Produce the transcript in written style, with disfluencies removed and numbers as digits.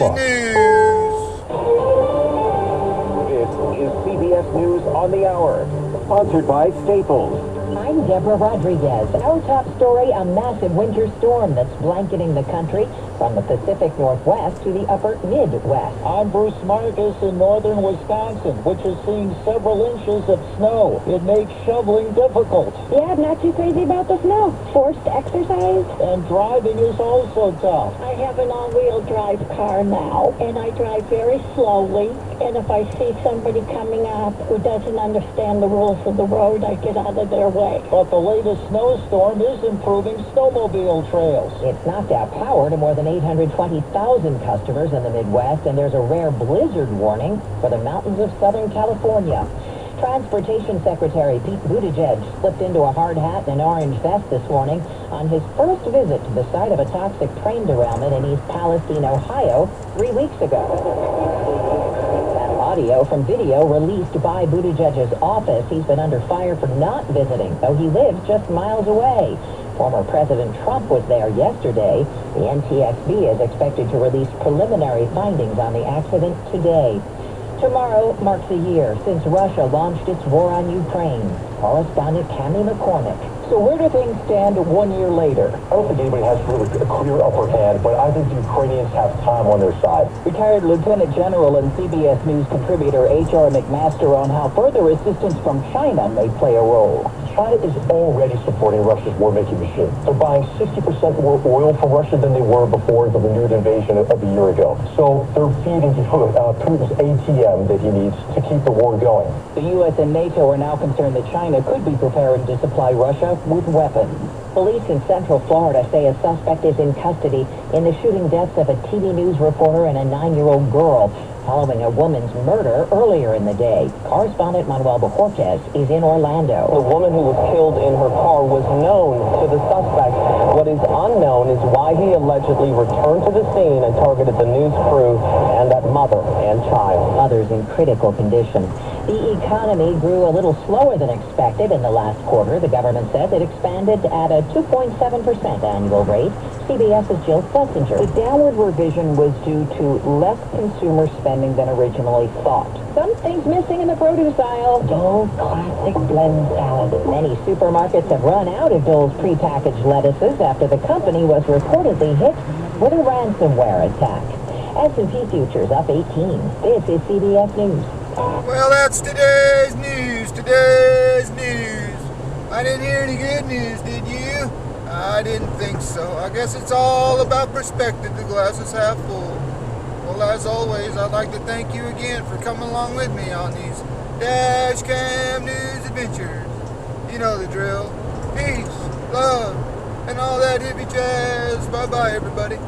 o'clock. This is CBS News on the Hour, sponsored by Staples. I'm Deborah Rodriguez. Our top story, a massive winter storm that's blanketing the country from the Pacific Northwest to the upper Midwest. I'm Bruce Marcus in northern Wisconsin, which has seen several inches of snow. It makes shoveling difficult. Yeah, not too crazy about the snow. Forced exercise. And driving is also tough. I have an all-wheel drive car now, and I drive very slowly. And if I see somebody coming up who doesn't understand the rules of the road, I get out of their way. But the latest snowstorm is improving snowmobile trails. It's knocked out power to more than 820,000 customers in the Midwest, and there's a rare blizzard warning for the mountains of Southern California. Transportation Secretary Pete Buttigieg slipped into a hard hat and an orange vest this morning on his first visit to the site of a toxic train derailment in East Palestine, Ohio, 3 weeks ago. Audio from video released by Buttigieg's office. He's been under fire for not visiting, though he lives just miles away. Former President Trump was there yesterday. The NTSB is expected to release preliminary findings on the accident today. Tomorrow marks a year since Russia launched its war on Ukraine. Correspondent Cammie McCormick. So where do things stand 1 year later? I don't think anybody has really a clear upper hand, but I think the Ukrainians have time on their side. Retired Lieutenant General and CBS News contributor H.R. McMaster on how further assistance from China may play a role. China is already supporting Russia's war-making machine. They're buying 60% more oil from Russia than they were before the renewed invasion of a year ago. So they're feeding Putin's ATM that he needs to keep the war going. The U.S. and NATO are now concerned that China could be preparing to supply Russia with weapons. Police in Central Florida say a suspect is in custody in the shooting deaths of a TV news reporter and a 9-year-old girl following a woman's murder earlier in the day. Correspondent Manuel Bojorquez is in Orlando. The woman who was killed in her car was known to the suspect. What is unknown is why he allegedly returned to the scene and targeted the news crew and that mother and child. Others in critical condition. The economy grew a little slower than expected in the last quarter. The government says it expanded at a 2.7% annual rate. CBS's Jill Schlesinger. The downward revision was due to less consumer spending than originally thought. Something's missing in the produce aisle. Dole's classic blend salad. Many supermarkets have run out of Dole's prepackaged lettuces after the company was reportedly hit with a ransomware attack. S&P futures up 18. This is CBS News. Well, that's today's news. I didn't hear any good news, did you? I didn't think so. I guess it's all about perspective. The glass is half full. Well, as always, I'd like to thank you again for coming along with me on these Dash Cam News adventures. You know the drill. Peace, love, and all that hippie jazz. Bye-bye, everybody.